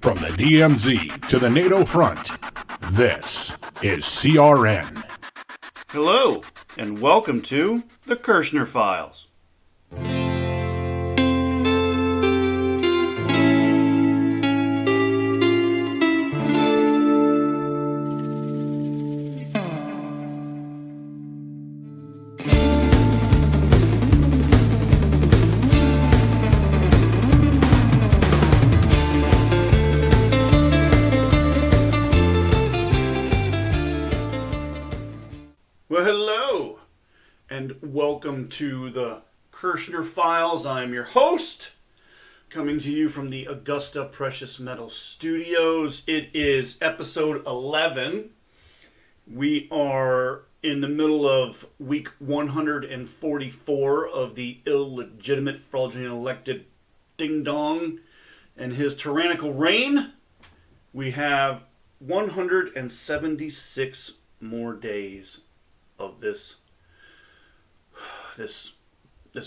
From the DMZ to the NATO front, this is CRN. Hello, and welcome to the Kershner Files. Well, hello, and welcome to the Kershner Files. I'm your host, coming to you from the Augusta Precious Metals Studios. It is episode 11. We are in the middle of week 144 of the illegitimate, fraudulently elected Ding Dong and his tyrannical reign. We have 176 more days of this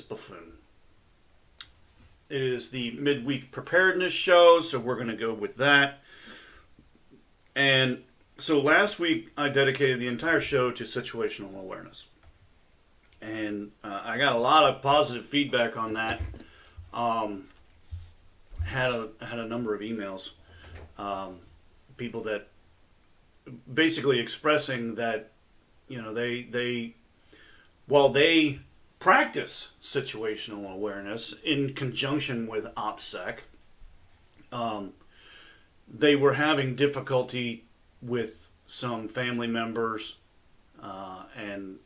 buffoon. It is the midweek preparedness show, so we're going to go with that. And so last week I dedicated the entire show to situational awareness, and I got a lot of positive feedback on that. Had a number of emails, people that basically expressing that, you know, while they practice situational awareness in conjunction with OPSEC, they were having difficulty with some family members and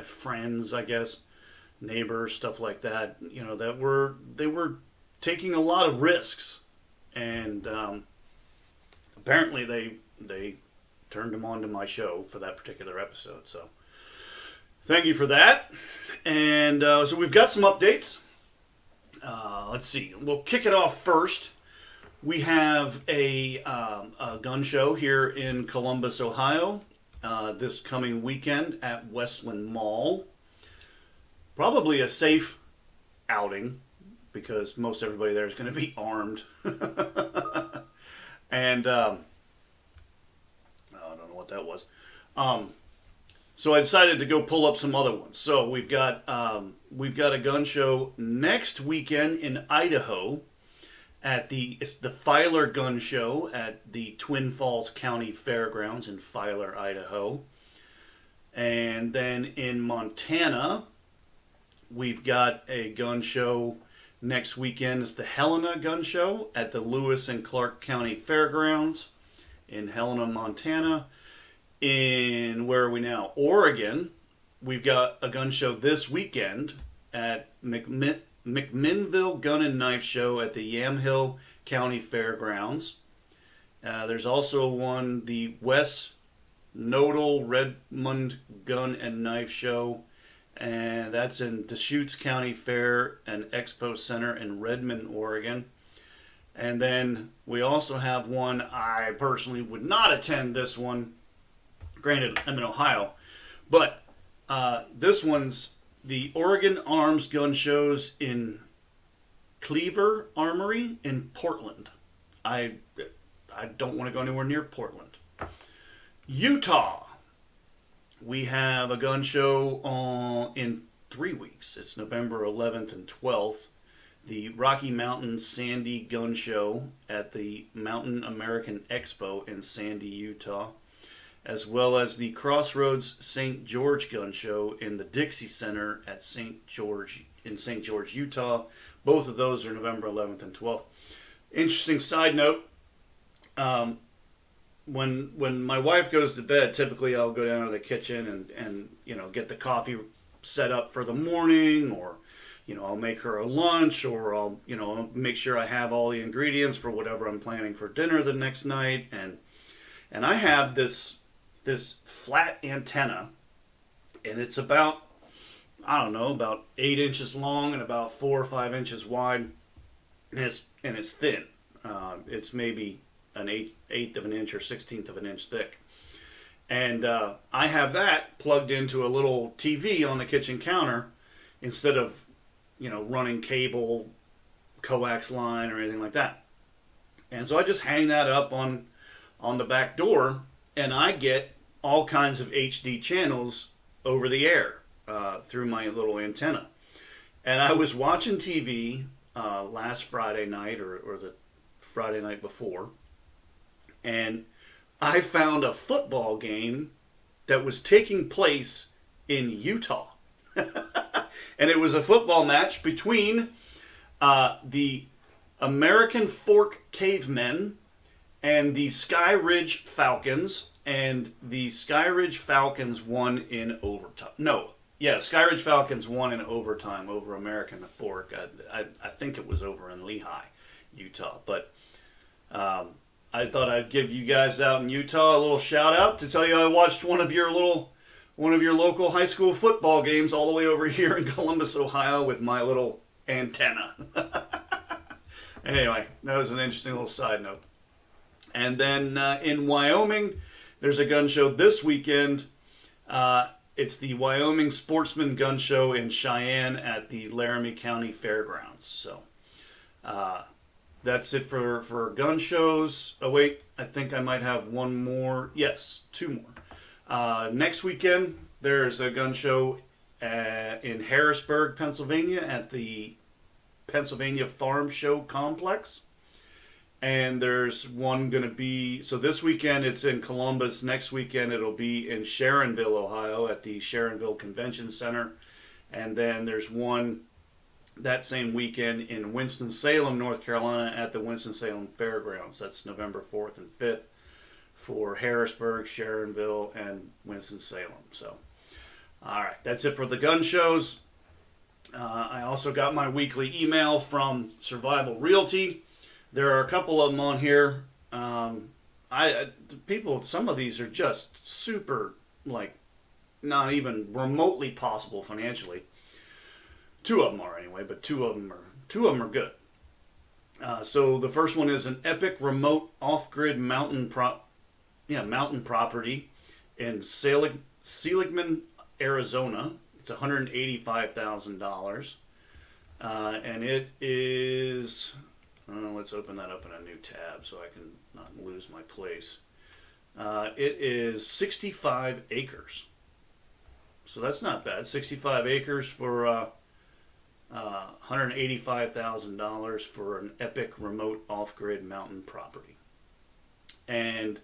friends, I guess, neighbors, stuff like that. You know, they were taking a lot of risks, and apparently they turned them on to my show for that particular episode. So thank you for that. And so we've got some updates. Let's see. We'll kick it off first. We have a gun show here in Columbus, Ohio, this coming weekend at Westland Mall. Probably a safe outing because most everybody there is going to be armed. And I don't know what that was. So I decided to go pull up some other ones. So we've got a gun show next weekend in Idaho at it's the Filer Gun Show at the Twin Falls County Fairgrounds in Filer, Idaho. And then in Montana, we've got a gun show next weekend. It's the Helena Gun Show at the Lewis and Clark County Fairgrounds in Helena, Montana. In, where are we now? Oregon. We've got a gun show this weekend at McMinnville Gun and Knife Show at the Yamhill County Fairgrounds. There's also one, the West Nodal Redmond Gun and Knife Show, and that's in Deschutes County Fair and Expo Center in Redmond, Oregon. And then we also have one, I personally would not attend this one. Granted, I'm in Ohio, but this one's the Oregon Arms Gun Shows in Cleaver Armory in Portland. I don't want to go anywhere near Portland. Utah. We have a gun show in 3 weeks. It's November 11th and 12th. The Rocky Mountain Sandy Gun Show at the Mountain American Expo in Sandy, Utah, as well as the Crossroads St. George Gun Show in the Dixie Center at St. George, Utah. Both of those are November 11th and 12th. Interesting side note, when my wife goes to bed, typically I'll go down to the kitchen and you know, get the coffee set up for the morning, or you know, I'll make her a lunch, or I'll, you know, make sure I have all the ingredients for whatever I'm planning for dinner the next night. And I have this flat antenna, and it's about, I don't know, about 8 inches long and about 4 or 5 inches wide, and it's thin. It's maybe an eighth of an inch or 16th of an inch thick. And I have that plugged into a little TV on the kitchen counter instead of, you know, running cable, coax line, or anything like that. And so I just hang that up on the back door, and I get all kinds of HD channels over the air through my little antenna. And I was watching TV last Friday night or the Friday night before, and I found a football game that was taking place in Utah. And it was a football match between the American Fork Cavemen and the Sky Ridge Falcons. And the Sky Ridge Falcons won in overtime. No, yeah, Sky Ridge Falcons won in overtime over American Fork. I think it was over in Lehigh, Utah. But I thought I'd give you guys out in Utah a little shout out to tell you I watched one of your local high school football games all the way over here in Columbus, Ohio, with my little antenna. Anyway, that was an interesting little side note. And then in Wyoming, there's a gun show this weekend. It's the Wyoming Sportsman Gun Show in Cheyenne at the Laramie County Fairgrounds. So that's it for gun shows. Oh, wait, I think I might have one more. Yes, two more. Next weekend, there's a gun show in Harrisburg, Pennsylvania at the Pennsylvania Farm Show Complex. And there's one going to be, so this weekend it's in Columbus. Next weekend it'll be in Sharonville, Ohio at the Sharonville Convention Center. And then there's one that same weekend in Winston-Salem, North Carolina at the Winston-Salem Fairgrounds. That's November 4th and 5th for Harrisburg, Sharonville, and Winston-Salem. So, all right, that's it for the gun shows. I also got my weekly email from Survival Realty. There are a couple of them on here. Some of these are just super, like, not even remotely possible financially. Two of them are anyway, but two of them are good. So the first one is an epic remote off-grid mountain property in Seligman, Arizona. It's $185,000, and it is. Let's open that up in a new tab so I can not lose my place. It is 65 acres. So that's not bad. 65 acres for $185,000 for an epic remote off-grid mountain property. And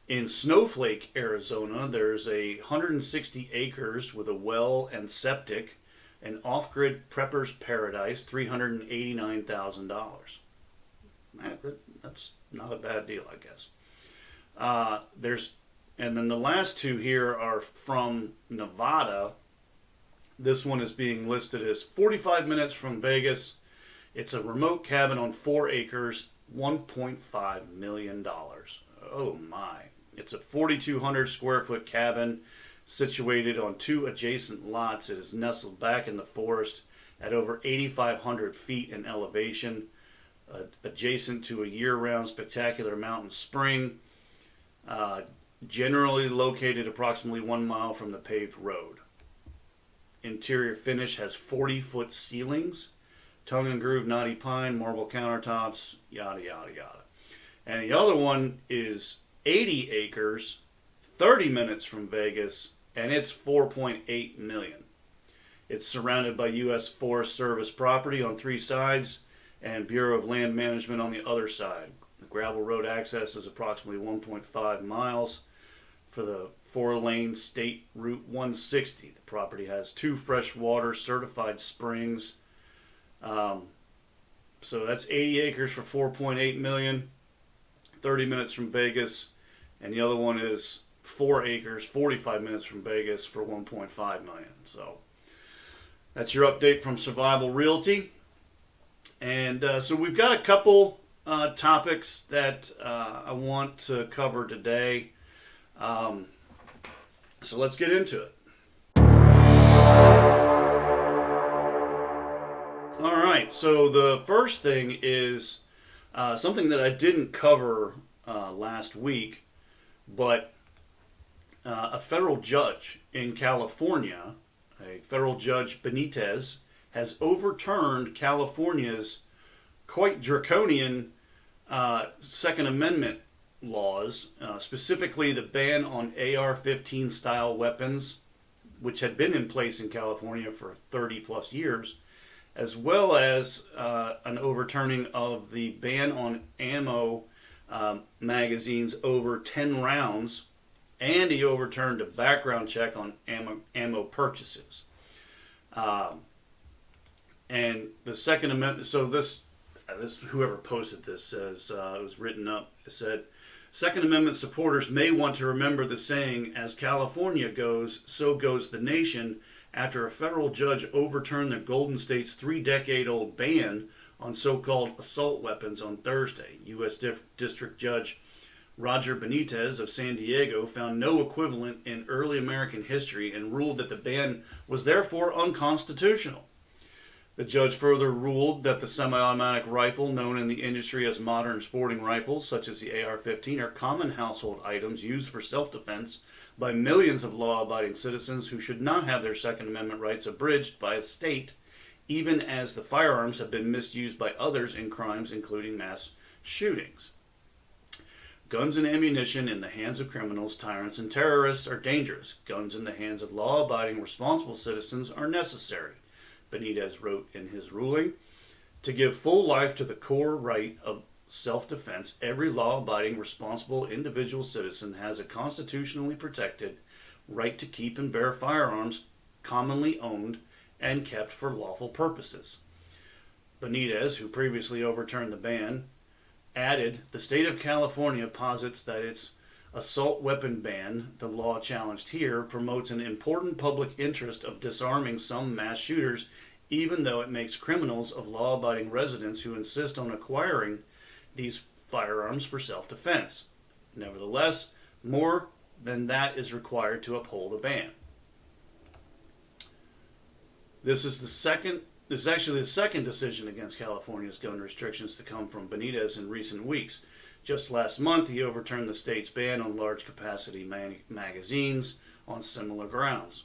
in Snowflake, Arizona, there's 160 acres with a well and septic, an off-grid prepper's paradise, $389,000. That's not a bad deal, I guess. And then the last two here are from Nevada. This one is being listed as 45 minutes from Vegas. It's a remote cabin on 4 acres, $1.5 million. Oh my. It's a 4,200 square foot cabin situated on 2 adjacent lots. It is nestled back in the forest at over 8,500 feet in elevation, adjacent to a year-round spectacular mountain spring, generally located approximately 1 mile from the paved road. Interior finish has 40-foot ceilings, tongue and groove knotty pine, marble countertops, yada, yada, yada. And the other one is 80 acres, 30 minutes from Vegas, and it's $4.8 million. It's surrounded by U.S. Forest Service property on 3 sides and Bureau of Land Management on the other side. The gravel road access is approximately 1.5 miles for the 4-lane State Route 160. The property has 2 freshwater certified springs. So that's 80 acres for $4.8 million, 30 minutes from Vegas, and the other one is 4 acres, 45 minutes from Vegas for $1.5 million. So that's your update from Survival Realty. And so we've got a couple topics that I want to cover today. So let's get into it. All right, so the first thing is something that I didn't cover last week, but a federal judge in California, a federal judge Benitez, has overturned California's quite draconian Second Amendment laws, specifically the ban on AR-15 style weapons, which had been in place in California for 30 plus years, as well as an overturning of the ban on ammo magazines over 10 rounds, and he overturned a background check on ammo purchases. And the Second Amendment, so this whoever posted this says, it was written up, it said, Second Amendment supporters may want to remember the saying, as California goes, so goes the nation, after a federal judge overturned the Golden State's 3-decade-old ban on so-called assault weapons on Thursday. U.S. District Judge Roger Benitez of San Diego found no equivalent in early American history and ruled that the ban was therefore unconstitutional. The judge further ruled that the semi-automatic rifle, known in the industry as modern sporting rifles, such as the AR-15, are common household items used for self-defense by millions of law-abiding citizens who should not have their Second Amendment rights abridged by a state, even as the firearms have been misused by others in crimes including mass shootings. Guns and ammunition in the hands of criminals, tyrants, and terrorists are dangerous. Guns in the hands of law-abiding, responsible citizens are necessary, Benitez wrote in his ruling. To give full life to the core right of self-defense, every law-abiding, responsible individual citizen has a constitutionally protected right to keep and bear firearms commonly owned and kept for lawful purposes. Benitez, who previously overturned the ban, added, the state of California posits that its assault weapon ban, the law challenged here, promotes an important public interest of disarming some mass shooters, even though it makes criminals of law-abiding residents who insist on acquiring these firearms for self-defense. Nevertheless, more than that is required to uphold a ban. This is actually the second decision against California's gun restrictions to come from Benitez in recent weeks. Just last month, he overturned the state's ban on large-capacity magazines on similar grounds.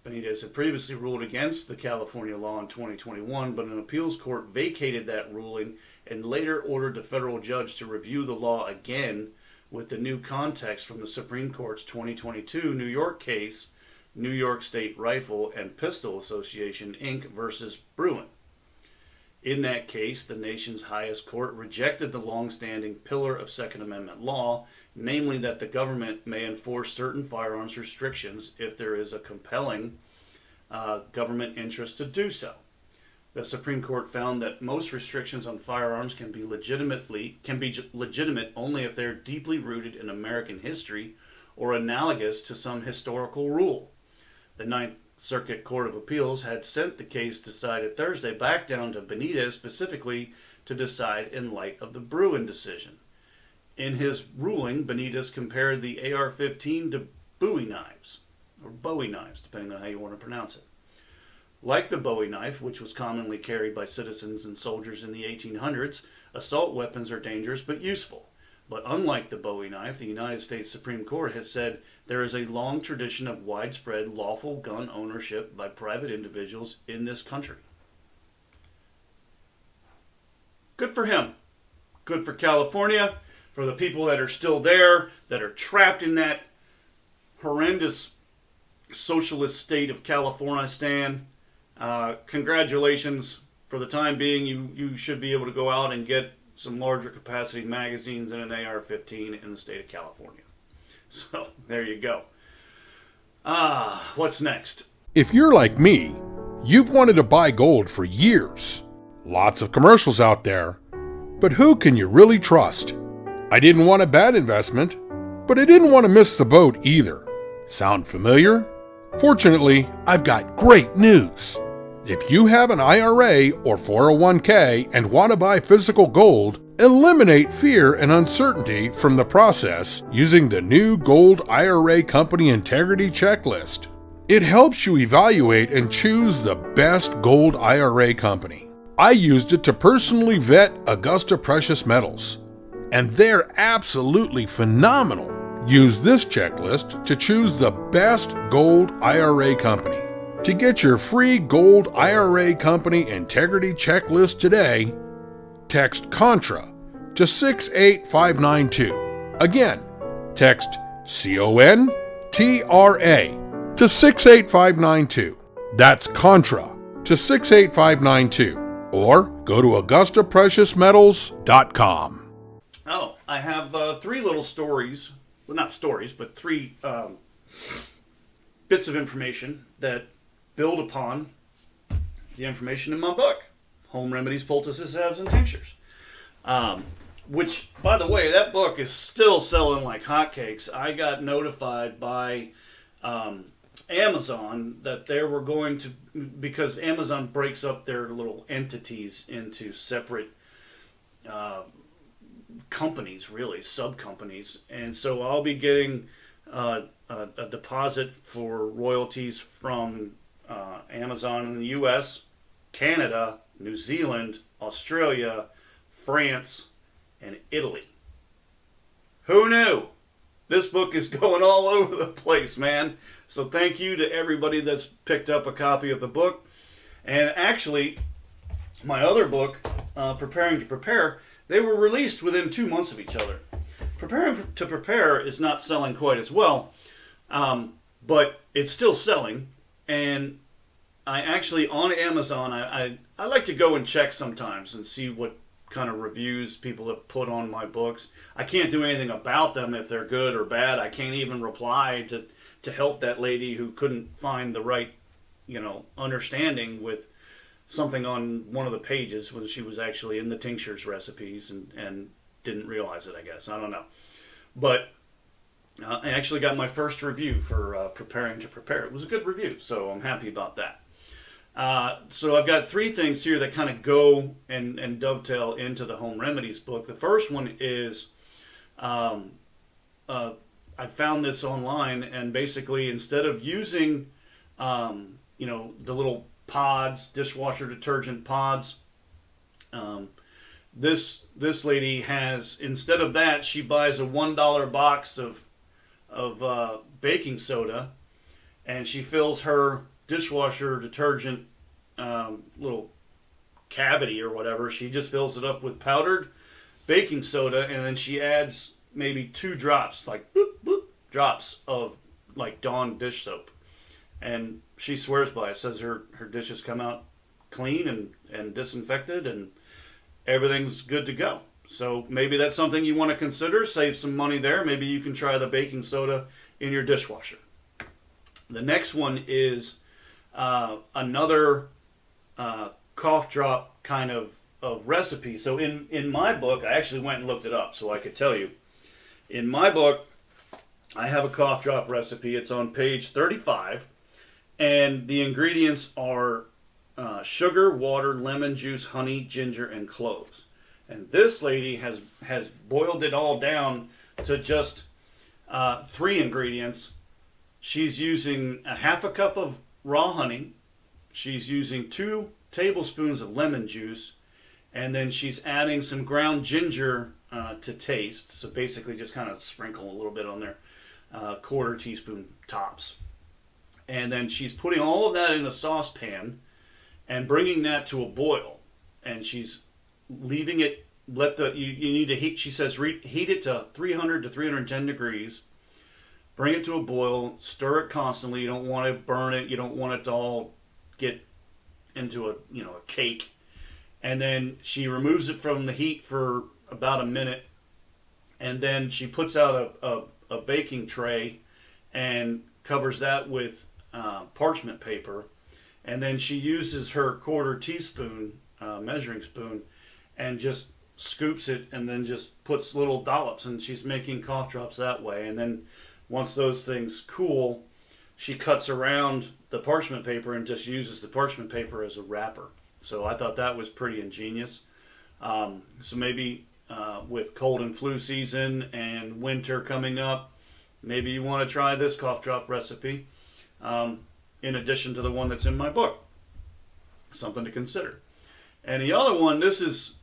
Benitez had previously ruled against the California law in 2021, but an appeals court vacated that ruling and later ordered the federal judge to review the law again with the new context from the Supreme Court's 2022 New York case, New York State Rifle and Pistol Association, Inc. versus Bruin. In that case, the nation's highest court rejected the long-standing pillar of Second Amendment law, namely that the government may enforce certain firearms restrictions if there is a compelling government interest to do so. The Supreme Court found that most restrictions on firearms can be legitimate only if they're deeply rooted in American history or analogous to some historical rule. The Ninth Circuit Court of Appeals had sent the case decided Thursday back down to Benitez specifically to decide in light of the Bruin decision. In his ruling, Benitez compared the AR-15 to Bowie knives, or Bowie knives, depending on how you want to pronounce it. Like the Bowie knife, which was commonly carried by citizens and soldiers in the 1800s, assault weapons are dangerous but useful. But unlike the Bowie knife, the United States Supreme Court has said there is a long tradition of widespread lawful gun ownership by private individuals in this country. Good for him. Good for California, for the people that are still there, that are trapped in that horrendous socialist state of Kalifornistan. Congratulations. For the time being, you should be able to go out and get some larger capacity magazines and an AR-15 in the state of California. So, there you go. What's next? If you're like me, you've wanted to buy gold for years. Lots of commercials out there. But who can you really trust? I didn't want a bad investment, but I didn't want to miss the boat either. Sound familiar? Fortunately, I've got great news. If you have an IRA or 401k and want to buy physical gold, eliminate fear and uncertainty from the process using the new Gold IRA Company Integrity Checklist. It helps you evaluate and choose the best gold IRA company. I used it to personally vet Augusta Precious Metals, and they're absolutely phenomenal. Use this checklist to choose the best gold IRA company. To get your free Gold IRA Company Integrity Checklist today, text CONTRA to 68592. Again, text CONTRA to 68592. That's Contra to 68592. Or go to AugustaPreciousMetals.com. Oh, I have 3 little stories. Well, not stories, but 3 bits of information that build upon the information in my book, Home Remedies, Poultices, Salves, and Tinctures. Which, by the way, that book is still selling like hotcakes. I got notified by Amazon that they were going to, because Amazon breaks up their little entities into separate companies, really, sub-companies. And so I'll be getting a deposit for royalties from Amazon in the U.S., Canada, New Zealand, Australia, France, and Italy. Who knew? This book is going all over the place, man. So thank you to everybody that's picked up a copy of the book. And actually, my other book, Preparing to Prepare, they were released within 2 months of each other. Preparing to Prepare is not selling quite as well, but it's still selling. And I actually, on Amazon, I like to go and check sometimes and see what kind of reviews people have put on my books. I can't do anything about them if they're good or bad. I can't even reply to help that lady who couldn't find the right, understanding with something on one of the pages when she was actually in the tinctures recipes and didn't realize it, I guess. I don't know. But I actually got my first review for Preparing to Prepare. It was a good review, so I'm happy about that. So I've got 3 things here that kind of go and dovetail into the Home Remedies book. The first one is I found this online, and basically instead of using the little pods, dishwasher detergent pods, this lady has, instead of that, she buys a $1 box of baking soda, and she fills her dishwasher detergent little cavity or whatever. She just fills it up with powdered baking soda, and then she adds maybe 2 drops, like boop, boop, drops of like Dawn dish soap. And she swears by it. Says her dishes come out clean and disinfected, and everything's good to go. So maybe that's something you want to consider. Save some money there. Maybe you can try the baking soda in your dishwasher. The next one is another cough drop kind of recipe. So in my book, I actually went and looked it up so I could tell you. In my book, I have a cough drop recipe. It's on page 35. And the ingredients are sugar, water, lemon juice, honey, ginger, and cloves. And this lady has boiled it all down to just 3 ingredients. She's using a half a cup of raw honey. She's using 2 tablespoons of lemon juice. And then she's adding some ground ginger to taste. So basically just kind of sprinkle a little bit on there. 1/4 teaspoon tops. And then she's putting all of that in a saucepan and bringing that to a boil. And she's leaving it, you need to heat, she says, heat it to 300 to 310 degrees. Bring it to a boil, stir it constantly. You don't want to burn it. You don't want it to all get into a cake. And then she removes it from the heat for about a minute. And then she puts out a baking tray and covers that with parchment paper, and then she uses her 1/4 teaspoon measuring spoon and just scoops it, and then just puts little dollops, and she's making cough drops that way. And then once those things cool, she cuts around the parchment paper and just uses the parchment paper as a wrapper. So I thought that was pretty ingenious. So maybe with cold and flu season and winter coming up, maybe you want to try this cough drop recipe. In addition to the one that's in my book. Something to consider. And the other one, this is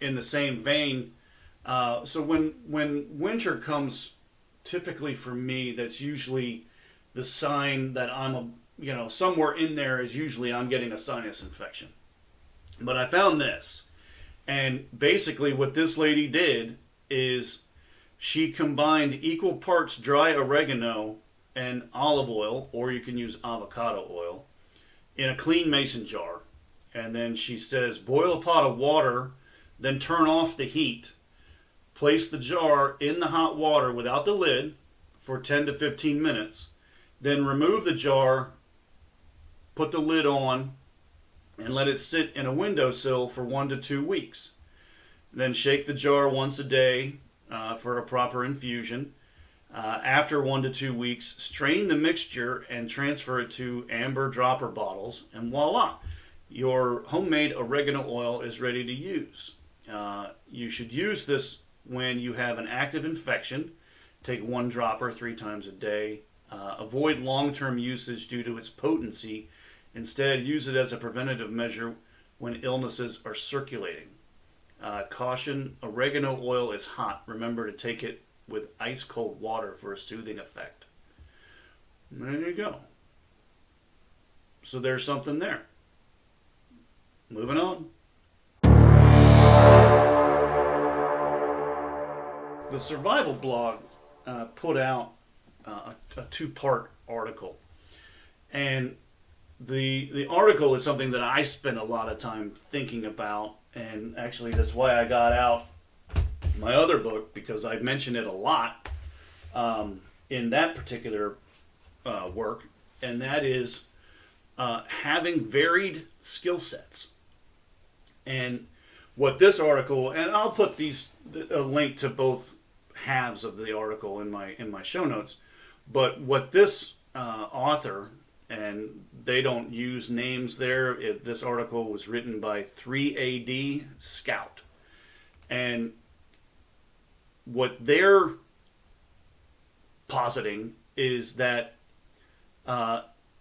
in the same vein. So when winter comes, typically for me, that's usually the sign that I'm somewhere in there is usually I'm getting a sinus infection. But I found this, And basically what this lady did is she combined equal parts dry oregano and olive oil, or you can use avocado oil, in a clean mason jar. And then she says, boil a pot of water, then turn off the heat. Place the jar in the hot water without the lid for 10 to 15 minutes. Then remove the jar, put the lid on, and let it sit in a windowsill for 1 to 2 weeks. Then shake the jar once a day for a proper infusion. After 1 to 2 weeks, strain the mixture and transfer it to amber dropper bottles, and voila, your homemade oregano oil is ready to use. You should use this when you have an active infection. Take 1 dropper 3 times a day. Avoid long-term usage due to its potency. Instead, use it as a preventative measure when illnesses are circulating. Caution, oregano oil is hot. Remember to take it with ice cold water for a soothing effect. There you go. So there's something there. Moving on. The Survival blog put out a 2-part article. And the article is something that I spent a lot of time thinking about, and actually that's why I got out my other book, because I've mentioned it a lot in that particular work, and that is having varied skill sets. And what this article, and I'll put a link to both halves of the article in my show notes, but what this author, and they don't use names there. This article was written by 3AD Scout. And what they're positing is that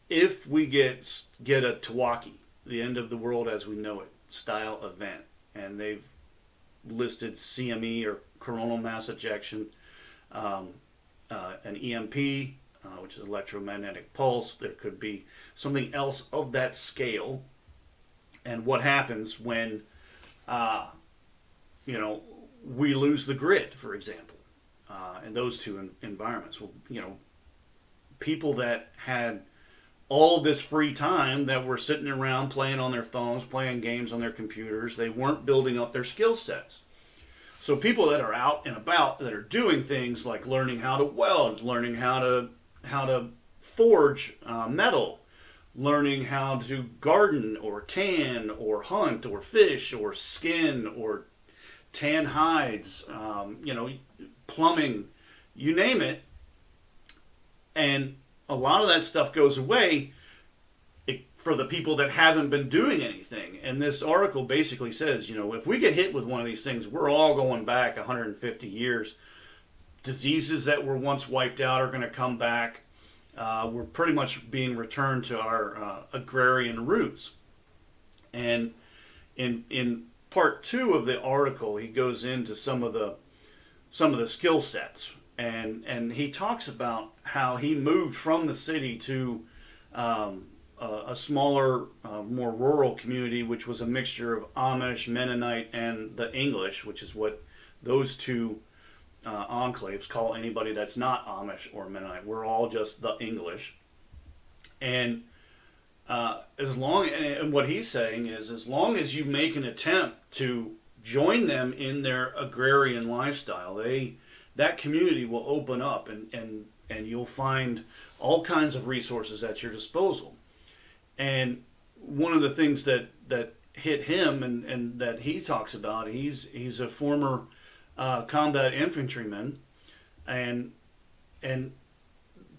if we get a TEOTWAWKI, the end of the world as we know it, style event, and they've listed CME or coronal mass ejection, an EMP, which is electromagnetic pulse. There could be something else of that scale. And what happens when, we lose the grid, for example, in those two environments. Well, people that had all this free time that were sitting around playing on their phones, playing games on their computers, they weren't building up their skill sets. So people that are out and about, that are doing things like learning how to weld, learning how to forge metal, learning how to garden or can or hunt or fish or skin or tan hides, plumbing, you name it. And a lot of that stuff goes away for the people that haven't been doing anything. And this article basically says, if we get hit with one of these things, we're all going back 150 years. Diseases that were once wiped out are going to come back. We're pretty much being returned to our agrarian roots. And in part 2 of the article, he goes into some of the skill sets, and he talks about how he moved from the city to a smaller, more rural community, which was a mixture of Amish, Mennonite, and the English, which is what those two enclaves call anybody that's not Amish or Mennonite. We're all just the English. And and what he's saying is, as long as you make an attempt to join them in their agrarian lifestyle, that community will open up, and you'll find all kinds of resources at your disposal. And one of the things that hit him and that he talks about, he's a former combat infantryman, and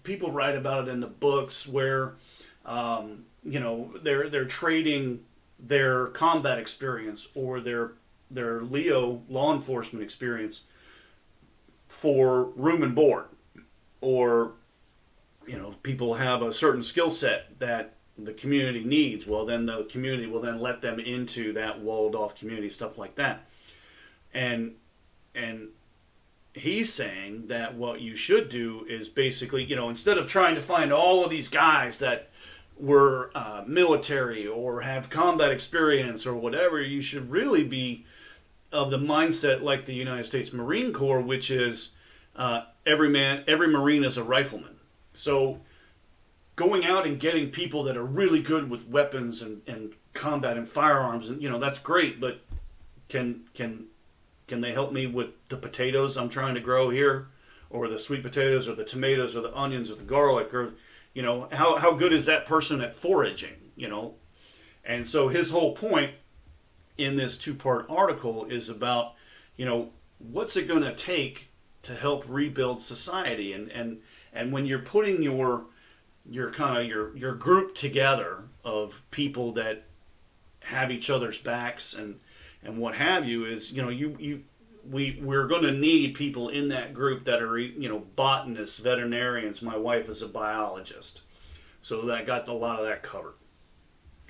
people write about it in the books where they're trading their combat experience or their Leo law enforcement experience for room and board, or people have a certain skill set that the community needs. Well, then the community will then let them into that walled off community, stuff like that. And he's saying that what you should do is basically, instead of trying to find all of these guys that were military or have combat experience or whatever, you should really be of the mindset like the United States Marine Corps, which is every Marine is a rifleman. So going out and getting people that are really good with weapons and combat and firearms, and that's great, but can they help me with the potatoes I'm trying to grow here, or the sweet potatoes, or the tomatoes, or the onions, or the garlic, or how good is that person at foraging? And so his whole point in this 2-part article is about what's it going to take to help rebuild society, and when you're putting your group together of people that have each other's backs and what have you, is we're going to need people in that group that are botanists, veterinarians. My wife is a biologist, so that got a lot of that covered.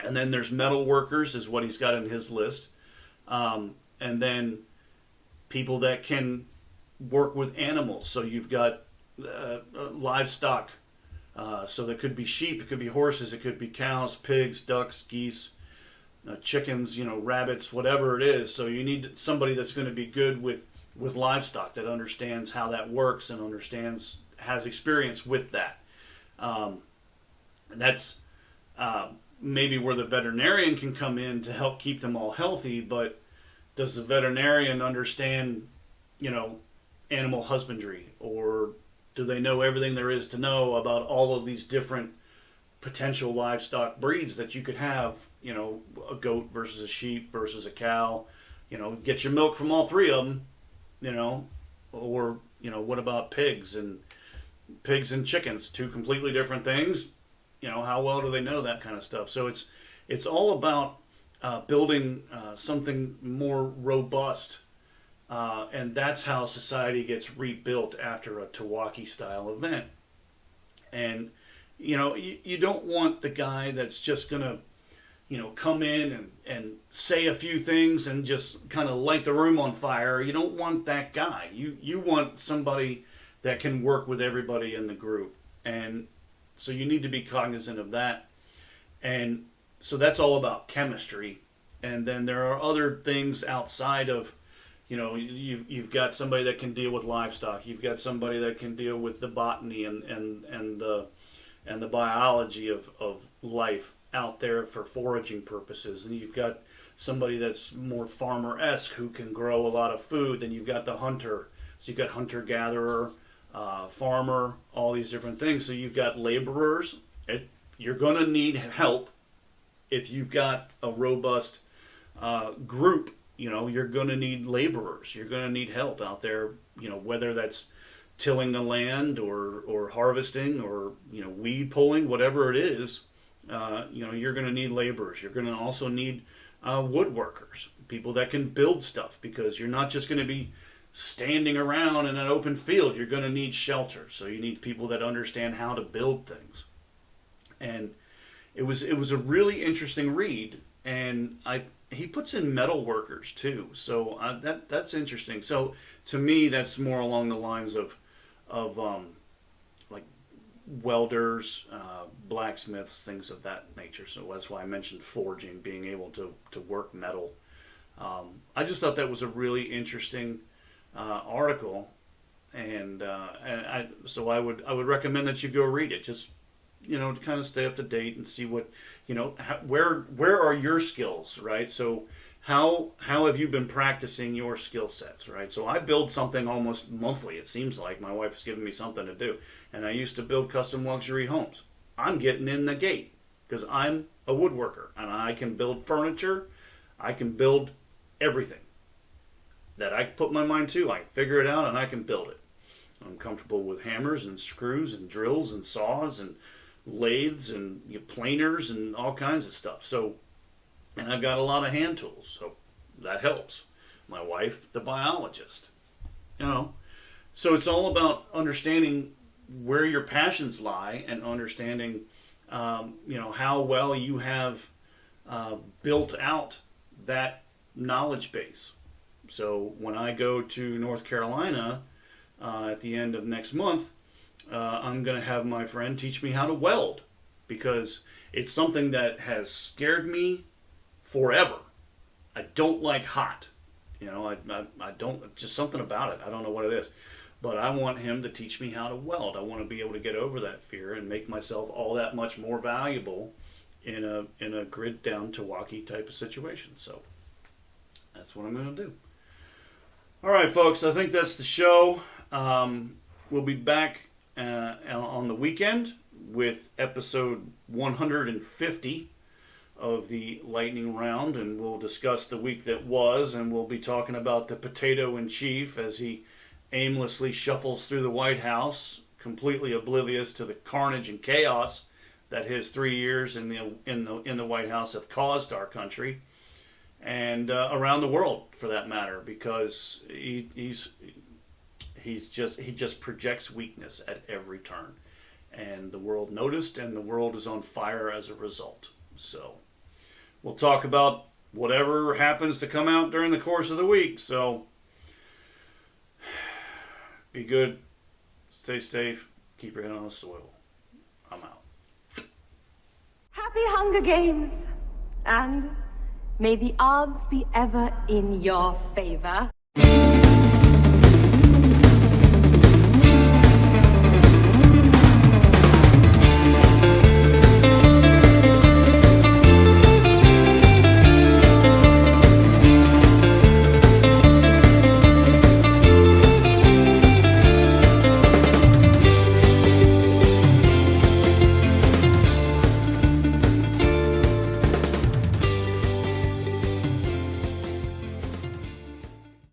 And then there's metal workers is what he's got in his list, and then people that can work with animals. So you've got livestock. So there could be sheep, it could be horses, it could be cows, pigs, ducks, geese, chickens, rabbits, whatever it is. So you need somebody that's going to be good with livestock, that understands how that works and has experience with that. And that's maybe where the veterinarian can come in to help keep them all healthy. But does the veterinarian understand, animal husbandry, or do they know everything there is to know about all of these different potential livestock breeds that you could have? A goat versus a sheep versus a cow. Get your milk from all three of them. Or what about pigs and chickens? Two completely different things. How well do they know that kind of stuff? So it's all about building something more robust. And that's how society gets rebuilt after a TEOTWAWKI style event. And you don't want the guy that's just gonna come in and say a few things and just kind of light the room on fire. You don't want that guy. You want somebody that can work with everybody in the group. And so you need to be cognizant of that. And so that's all about chemistry. And then there are other things outside of, you've got somebody that can deal with livestock. You've got somebody that can deal with the botany and the biology of life out there for foraging purposes. And you've got somebody that's more farmer-esque who can grow a lot of food. Then you've got the hunter. So you've got hunter-gatherer, farmer, all these different things. So you've got laborers. You're going to need help if you've got a robust group. You're going to need laborers. You're going to need help out there, whether that's tilling the land or harvesting or, weed pulling, whatever it is. You're going to need laborers. You're going to also need woodworkers, people that can build stuff, because you're not just going to be standing around in an open field. You're going to need shelter. So you need people that understand how to build things. And it was a really interesting read. And he puts in metal workers too. So that's interesting. So to me, that's more along the lines of like welders, blacksmiths, things of that nature. So that's why I mentioned forging, being able to work metal. I just thought that was a really interesting article, and so I would recommend that you go read it. Just to kind of stay up to date and see what where are your skills, right? So how have you been practicing your skill sets, right? So I build something almost monthly. It seems like my wife's giving me something to do, and I used to build custom luxury homes. I'm getting in the gate because I'm a woodworker and I can build furniture. I can build everything that I put my mind to. I can figure it out and I can build it. I'm comfortable with hammers and screws and drills and saws and lathes and planers and all kinds of stuff. So, and I've got a lot of hand tools, so that helps. My wife, the biologist, So it's all about understanding where your passions lie and understanding, how well you have built out that knowledge base. So when I go to North Carolina at the end of next month, I'm going to have my friend teach me how to weld, because it's something that has scared me forever. I don't like hot. I don't, just something about it. I don't know what it is. But I want him to teach me how to weld. I want to be able to get over that fear and make myself all that much more valuable in a grid down TEOTWAWKI type of situation. So that's what I'm going to do. All right, folks, I think that's the show. We'll be back on the weekend with episode 150 of the lightning round, and we'll discuss the week that was, and we'll be talking about the potato in chief as he aimlessly shuffles through the White House, completely oblivious to the carnage and chaos that his 3 years in the White House have caused our country and around the world, for that matter, because he just projects weakness at every turn, and the world noticed, and the world is on fire as a result. So we'll talk about whatever happens to come out during the course of the week. So be good, stay safe, keep your head on a swivel. I'm out. Happy Hunger Games, and may the odds be ever in your favor.